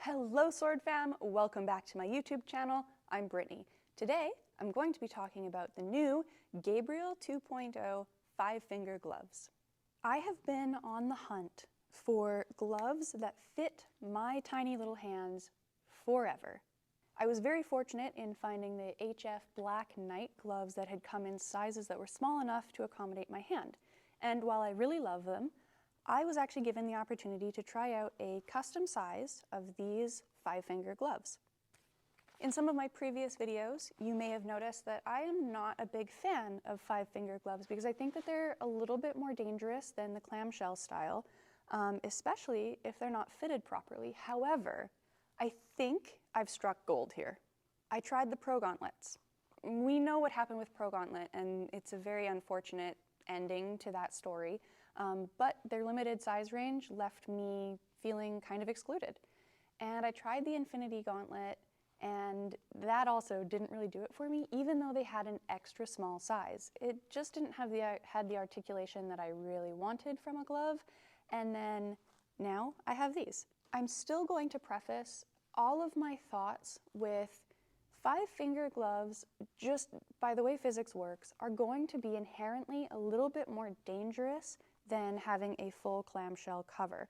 Hello Sword Fam, welcome back to my YouTube channel. I'm Brittany. Today I'm going to be talking about the new Gabriel 2.0 5-finger gloves. I have been on the hunt for gloves that fit my tiny little hands forever. I was very fortunate in finding the HF Black Night gloves that had come in sizes that were small enough to accommodate my hand. And while I really love them, I was actually given the opportunity to try out a custom size of these 5-finger gloves. In some of my previous videos, you may have noticed that I am not a big fan of 5-finger gloves because I think that they're a little bit more dangerous than the clamshell style, especially if they're not fitted properly. However, I think I've struck gold here. I tried the Pro Gauntlets. We know what happened with Pro Gauntlet, and it's a very unfortunate ending to that story, but their limited size range left me feeling kind of excluded. And I tried the Infinity Gauntlet, and that also didn't really do it for me, even though they had an extra small size. It just didn't have the articulation that I really wanted from a glove, and then now I have these. I'm still going to preface all of my thoughts with 5-finger gloves, just by the way physics works, are going to be inherently a little bit more dangerous than having a full clamshell cover.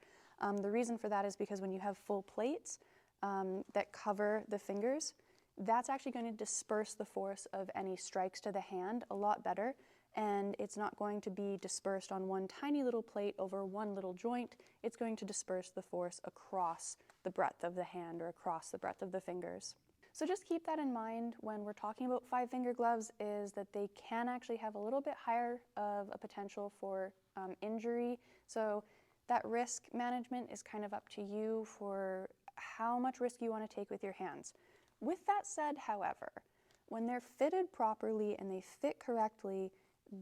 The reason for that is because when you have full plates that cover the fingers, that's actually going to disperse the force of any strikes to the hand a lot better, and it's not going to be dispersed on one tiny little plate over one little joint. It's going to disperse the force across the breadth of the hand or across the breadth of the fingers. So just keep that in mind when we're talking about 5-finger gloves, is that they can actually have a little bit higher of a potential for injury. So that risk management is kind of up to you for how much risk you want to take with your hands. With that said, however, when they're fitted properly and they fit correctly,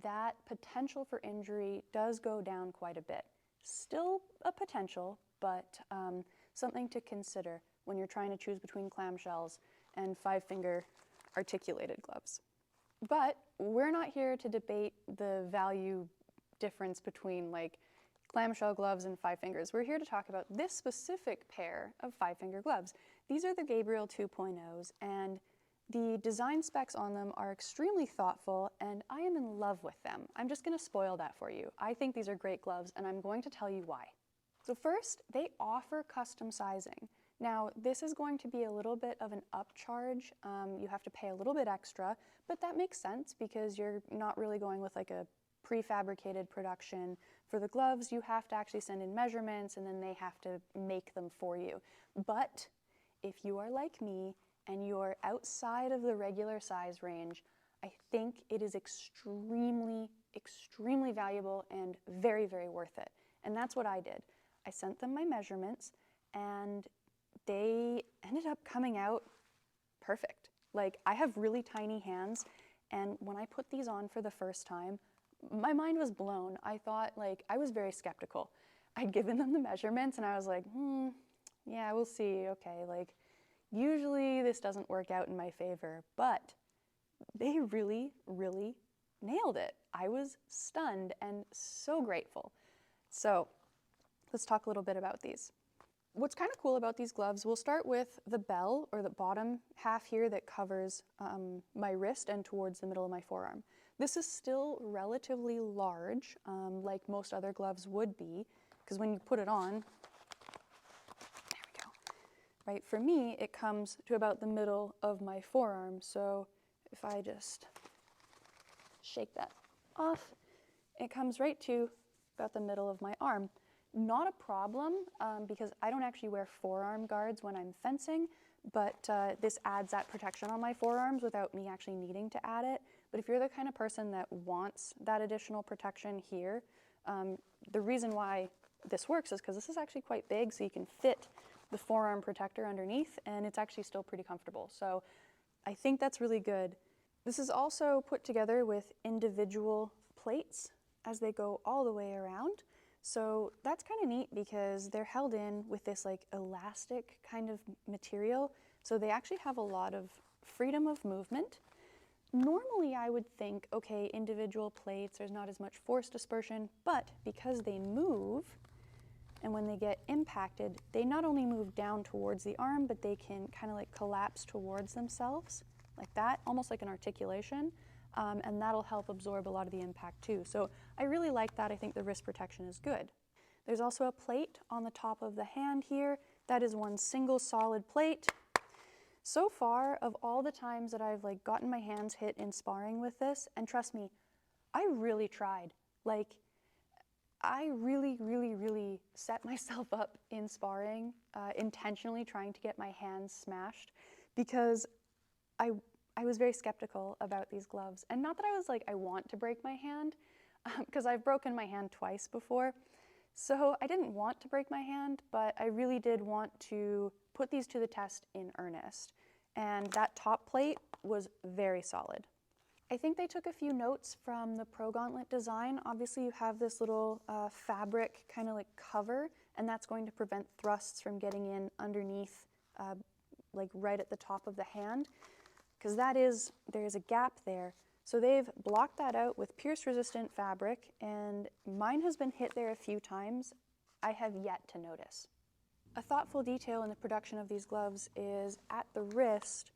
that potential for injury does go down quite a bit. Still a potential, but something to consider when you're trying to choose between clamshells and 5-finger articulated gloves. But we're not here to debate the value difference between like clamshell gloves and 5 fingers. We're here to talk about this specific pair of 5-finger gloves. These are the Gabriel 2.0s, and the design specs on them are extremely thoughtful, and I am in love with them. I'm just going to spoil that for you. I think these are great gloves, and I'm going to tell you why. So first, they offer custom sizing. Now, this is going to be a little bit of an upcharge. You have to pay a little bit extra, but that makes sense because you're not really going with like a prefabricated production. For the gloves, you have to actually send in measurements and then they have to make them for you. But if you are like me and you're outside of the regular size range, I think it is extremely, extremely valuable and very, very worth it. And that's what I did. I sent them my measurements and they ended up coming out perfect. Like, I have really tiny hands, and when I put these on for the first time, my mind was blown. I thought, like, I was very skeptical. I'd given them the measurements and I was like, yeah, we'll see. Okay, like, usually this doesn't work out in my favor, but they really, really nailed it. I was stunned and so grateful. So let's talk a little bit about these. What's kind of cool about these gloves, we'll start with the bell, or the bottom half here that covers my wrist and towards the middle of my forearm. This is still relatively large, like most other gloves would be, because when you put it on, there we go, right? For me, it comes to about the middle of my forearm. So if I just shake that off, it comes right to about the middle of my arm. Not a problem because I don't actually wear forearm guards when I'm fencing, but this adds that protection on my forearms without me actually needing to add it. But if you're the kind of person that wants that additional protection here, the reason why this works is because this is actually quite big, so you can fit the forearm protector underneath, and it's actually still pretty comfortable. So I think that's really good. This is also put together with individual plates as they go all the way around. So that's kind of neat because they're held in with this like elastic kind of material. So they actually have a lot of freedom of movement. Normally I would think, okay, individual plates, there's not as much force dispersion, but because they move, and when they get impacted, they not only move down towards the arm, but they can kind of like collapse towards themselves like that, almost like an articulation, and that'll help absorb a lot of the impact too. So I really like that. I think the wrist protection is good. There's also a plate on the top of the hand here. That is one single solid plate. So far, of all the times that I've like gotten my hands hit in sparring with this, and trust me, I really tried. Like, I really set myself up in sparring, intentionally trying to get my hands smashed, because I was very skeptical about these gloves. And not that I was like, I want to break my hand, because I've broken my hand twice before. So I didn't want to break my hand, but I really did want to put these to the test in earnest. And that top plate was very solid. I think they took a few notes from the Pro Gauntlet design. Obviously you have this little fabric kind of like cover, and that's going to prevent thrusts from getting in underneath, like right at the top of the hand, because there is a gap there. So they've blocked that out with pierce resistant fabric, and mine has been hit there a few times. I have yet to notice. A thoughtful detail in the production of these gloves is at the wrist,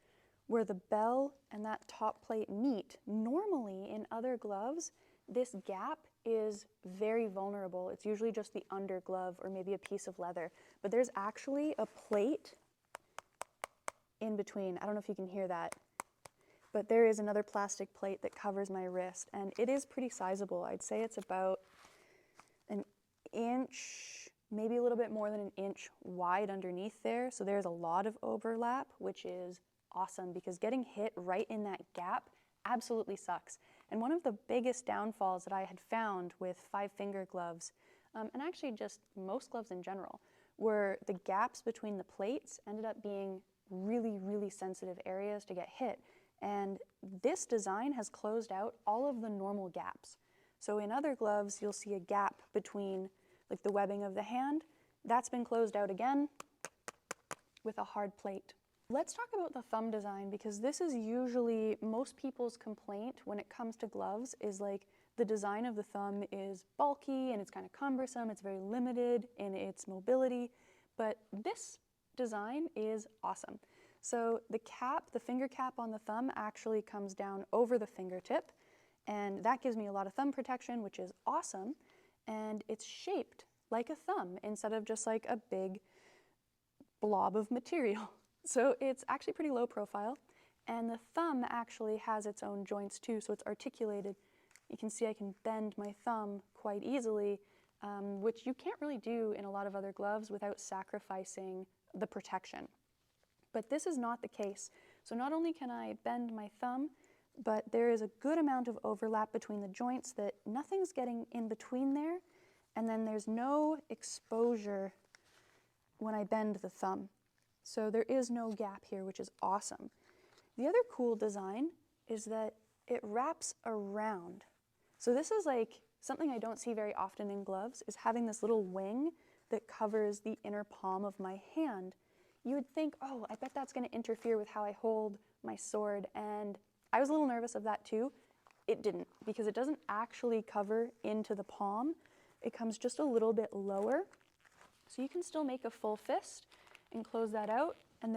where the bell and that top plate meet. Normally in other gloves, this gap is very vulnerable. It's usually just the under glove or maybe a piece of leather, but there's actually a plate in between. I don't know if you can hear that, but there is another plastic plate that covers my wrist, and it is pretty sizable. I'd say it's about an inch, maybe a little bit more than an inch wide underneath there. So there's a lot of overlap, which is awesome, because getting hit right in that gap absolutely sucks. And one of the biggest downfalls that I had found with 5-finger gloves, and actually just most gloves in general, were the gaps between the plates ended up being really sensitive areas to get hit. And this design has closed out all of the normal gaps. So in other gloves, you'll see a gap between like the webbing of the hand. That's been closed out again with a hard plate. Let's talk about the thumb design, because this is usually most people's complaint when it comes to gloves, is like the design of the thumb is bulky and it's kind of cumbersome, it's very limited in its mobility, but this design is awesome. So the cap, the finger cap on the thumb actually comes down over the fingertip, and that gives me a lot of thumb protection, which is awesome, and it's shaped like a thumb instead of just like a big blob of material. So it's actually pretty low profile, and the thumb actually has its own joints too, so it's articulated. You can see I can bend my thumb quite easily, which you can't really do in a lot of other gloves without sacrificing the protection. But this is not the case. So not only can I bend my thumb, but there is a good amount of overlap between the joints that nothing's getting in between there, and then there's no exposure when I bend the thumb. So there is no gap here, which is awesome. The other cool design is that it wraps around. So this is like something I don't see very often in gloves, is having this little wing that covers the inner palm of my hand. You would think, oh, I bet that's going to interfere with how I hold my sword, and I was a little nervous of that too. It didn't, because it doesn't actually cover into the palm. It comes just a little bit lower, so you can still make a full fist and close that out, and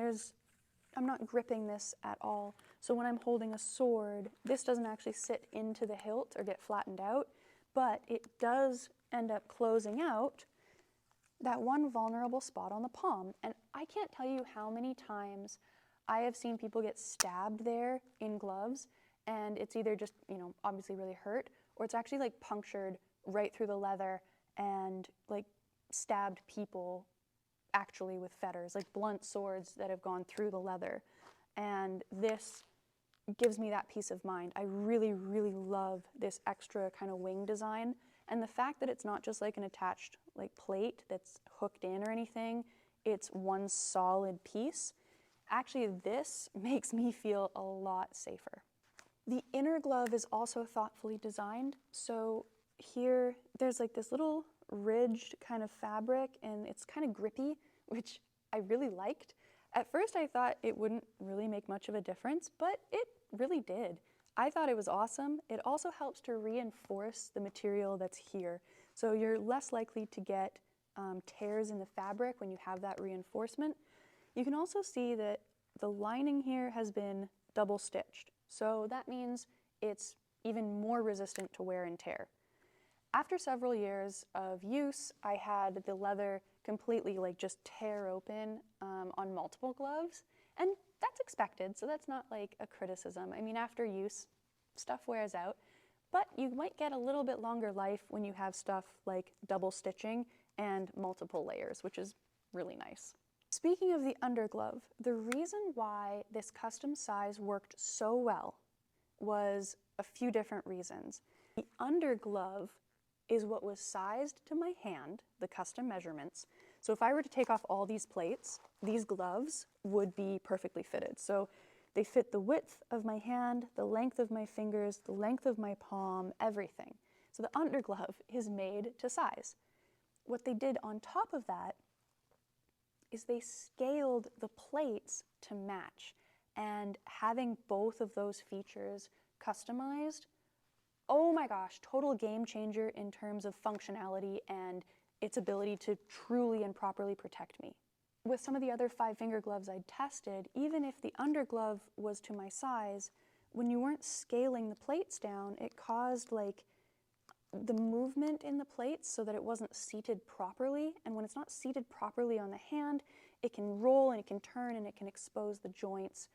I'm not gripping this at all. So when I'm holding a sword, this doesn't actually sit into the hilt or get flattened out, but it does end up closing out that one vulnerable spot on the palm. And I can't tell you how many times I have seen people get stabbed there in gloves, and it's either just, obviously really hurt, or it's actually like punctured right through the leather and like stabbed people actually with fetters, like blunt swords that have gone through the leather. And this gives me that peace of mind. I really love this extra kind of wing design, and the fact that it's not just like an attached like plate that's hooked in or anything, it's one solid piece. Actually, this makes me feel a lot safer. The inner glove is also thoughtfully designed. So here there's like this little ridged kind of fabric, and it's kind of grippy, which I really liked. At first I thought it wouldn't really make much of a difference, but it really did. I thought it was awesome. It also helps to reinforce the material that's here. So you're less likely to get tears in the fabric when you have that reinforcement. You can also see that the lining here has been double stitched. So that means it's even more resistant to wear and tear. After several years of use, I had the leather completely like just tear open on multiple gloves, and that's expected, so that's not like a criticism. I mean, after use, stuff wears out, but you might get a little bit longer life when you have stuff like double stitching and multiple layers, which is really nice. Speaking of the underglove, the reason why this custom size worked so well was a few different reasons. The underglove is what was sized to my hand, the custom measurements. So if I were to take off all these plates, these gloves would be perfectly fitted. So they fit the width of my hand, the length of my fingers, the length of my palm, everything. So the underglove is made to size. What they did on top of that is they scaled the plates to match, and having both of those features customized, oh my gosh, total game changer in terms of functionality and its ability to truly and properly protect me. With some of the other 5-finger gloves I'd tested, even if the underglove was to my size, when you weren't scaling the plates down, it caused like the movement in the plates so that it wasn't seated properly. And when it's not seated properly on the hand, it can roll and it can turn and it can expose the joints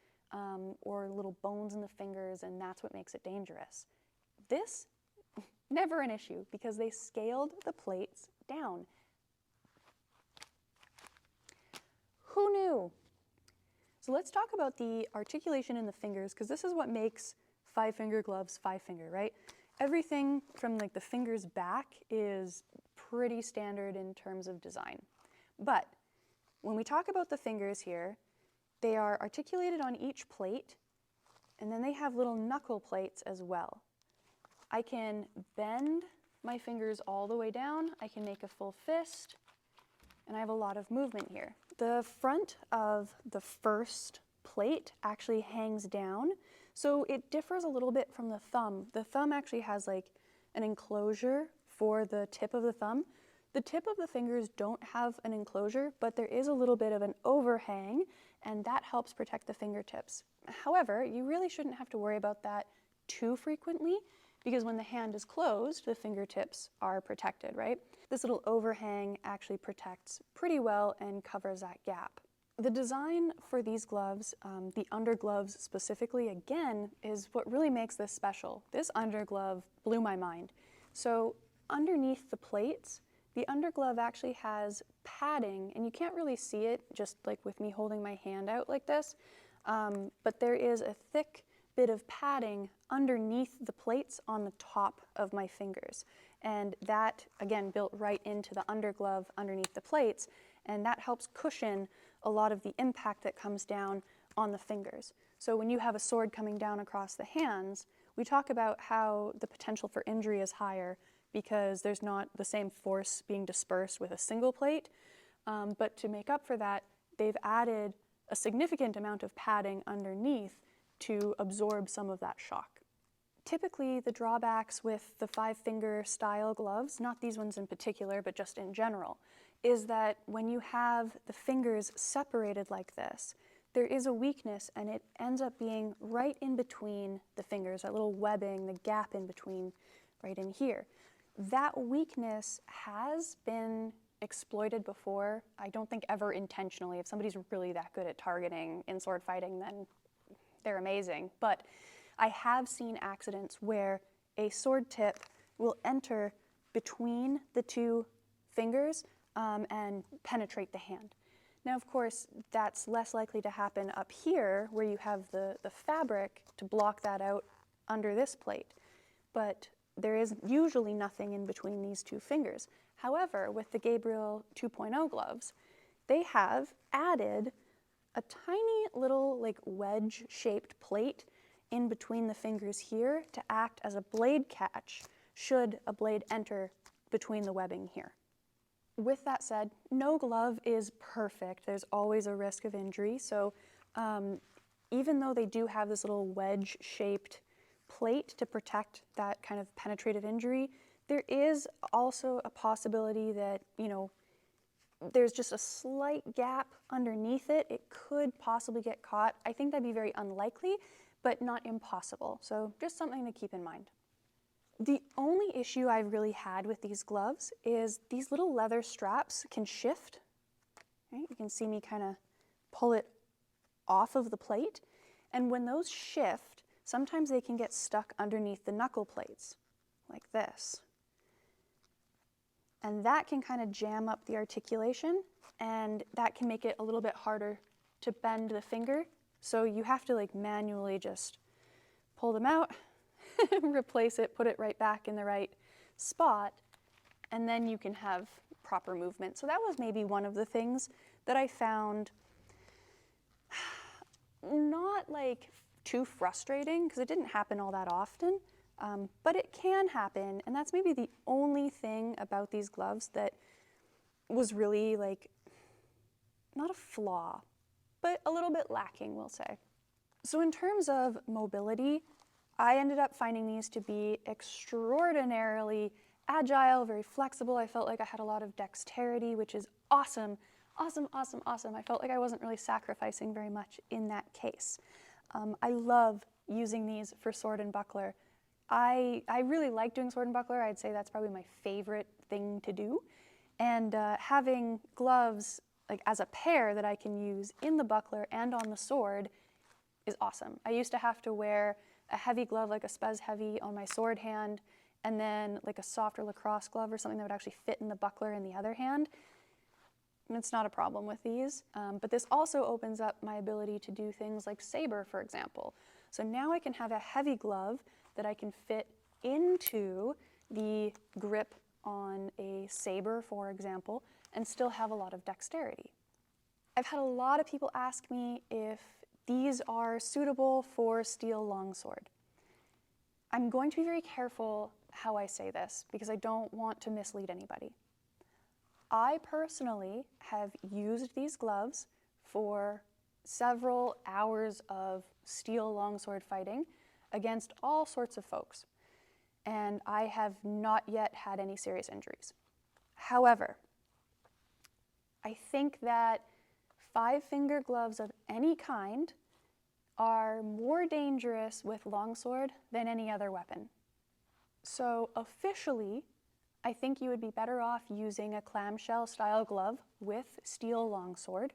or little bones in the fingers, and that's what makes it dangerous. This, never an issue because they scaled the plates down. Who knew? So let's talk about the articulation in the fingers, because this is what makes 5-finger gloves 5-finger, right? Everything from like the fingers back is pretty standard in terms of design. But when we talk about the fingers here, they are articulated on each plate, and then they have little knuckle plates as well. I can bend my fingers all the way down, I can make a full fist, and I have a lot of movement here. The front of the first plate actually hangs down, so it differs a little bit from the thumb. The thumb actually has like an enclosure for the tip of the thumb. The tip of the fingers don't have an enclosure, but there is a little bit of an overhang, and that helps protect the fingertips. However, you really shouldn't have to worry about that too frequently, because when the hand is closed, the fingertips are protected, right? This little overhang actually protects pretty well and covers that gap. The design for these gloves, the undergloves specifically, again, is what really makes this special. This underglove blew my mind. So underneath the plates, the underglove actually has padding, and you can't really see it just like with me holding my hand out like this, but there is a thick bit of padding underneath the plates on the top of my fingers. And that, again, built right into the underglove underneath the plates, and that helps cushion a lot of the impact that comes down on the fingers. So when you have a sword coming down across the hands, we talk about how the potential for injury is higher because there's not the same force being dispersed with a single plate. But to make up for that, they've added a significant amount of padding underneath to absorb some of that shock. Typically, the drawbacks with the 5-finger style gloves, not these ones in particular, but just in general, is that when you have the fingers separated like this, there is a weakness, and it ends up being right in between the fingers, that little webbing, the gap in between, right in here. That weakness has been exploited before. I don't think ever intentionally. If somebody's really that good at targeting in sword fighting, then they're amazing. But I have seen accidents where a sword tip will enter between the two fingers and penetrate the hand. Now, of course, that's less likely to happen up here where you have the fabric to block that out under this plate. But there is usually nothing in between these two fingers. However, with the Gabriel 2.0 gloves, they have added a tiny little like wedge-shaped plate in between the fingers here to act as a blade catch should a blade enter between the webbing here. With that said, no glove is perfect. There's always a risk of injury. So even though they do have this little wedge-shaped plate to protect that kind of penetrative injury, there is also a possibility that, you know, there's just a slight gap underneath it, it could possibly get caught. I think that'd be very unlikely, but not impossible. So just something to keep in mind. The only issue I've really had with these gloves is these little leather straps can shift. Right? You can see me kind of pull it off of the plate. And when those shift, sometimes they can get stuck underneath the knuckle plates, like this. And that can kind of jam up the articulation, and that can make it a little bit harder to bend the finger. So you have to like manually just pull them out, replace it, put it right back in the right spot, and then you can have proper movement. So that was maybe one of the things that I found not like too frustrating, because it didn't happen all that often. But it can happen, and that's maybe the only thing about these gloves that was really like, not a flaw, but a little bit lacking, we'll say. So in terms of mobility, I ended up finding these to be extraordinarily agile, very flexible. I felt like I had a lot of dexterity, which is awesome, awesome, awesome, awesome. I felt like I wasn't really sacrificing very much in that case. I love using these for sword and buckler. I really like doing sword and buckler. I'd say that's probably my favorite thing to do. And having gloves like as a pair that I can use in the buckler and on the sword is awesome. I used to have to wear a heavy glove like a Spez Heavy on my sword hand, and then like a softer lacrosse glove or something that would actually fit in the buckler in the other hand. And it's not a problem with these. But this also opens up my ability to do things like saber, for example. So now I can have a heavy glove that I can fit into the grip on a saber, for example, and still have a lot of dexterity. I've had a lot of people ask me if these are suitable for steel longsword. I'm going to be very careful how I say this because I don't want to mislead anybody. I personally have used these gloves for several hours of steel longsword fighting against all sorts of folks, and I have not yet had any serious injuries. However, I think that 5-finger gloves of any kind are more dangerous with longsword than any other weapon. So officially, I think you would be better off using a clamshell style glove with steel longsword,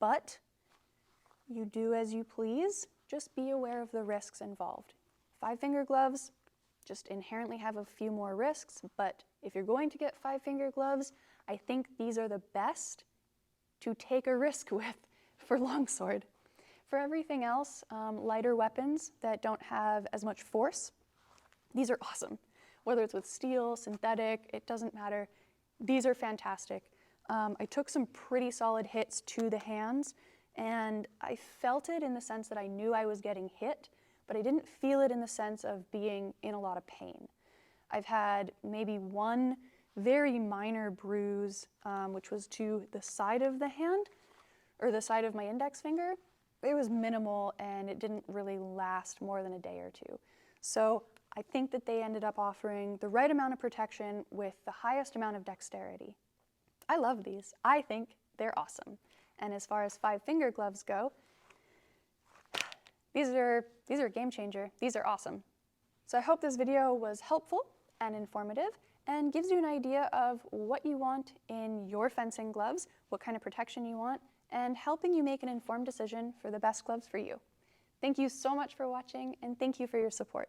but you do as you please. Just be aware of the risks involved. 5-finger gloves just inherently have a few more risks, but if you're going to get 5-finger gloves, I think these are the best to take a risk with for longsword. For everything else, lighter weapons that don't have as much force, these are awesome. Whether it's with steel, synthetic, it doesn't matter. These are fantastic. I took some pretty solid hits to the hands, and I felt it in the sense that I knew I was getting hit, but I didn't feel it in the sense of being in a lot of pain. I've had maybe one very minor bruise, which was to the side of the hand, or the side of my index finger. It was minimal, and it didn't really last more than a day or two. So I think that they ended up offering the right amount of protection with the highest amount of dexterity. I love these. I think they're awesome. And as far as 5-finger gloves go, these are a game changer. These are awesome. So I hope this video was helpful and informative and gives you an idea of what you want in your fencing gloves, what kind of protection you want, and helping you make an informed decision for the best gloves for you. Thank you so much for watching, and thank you for your support.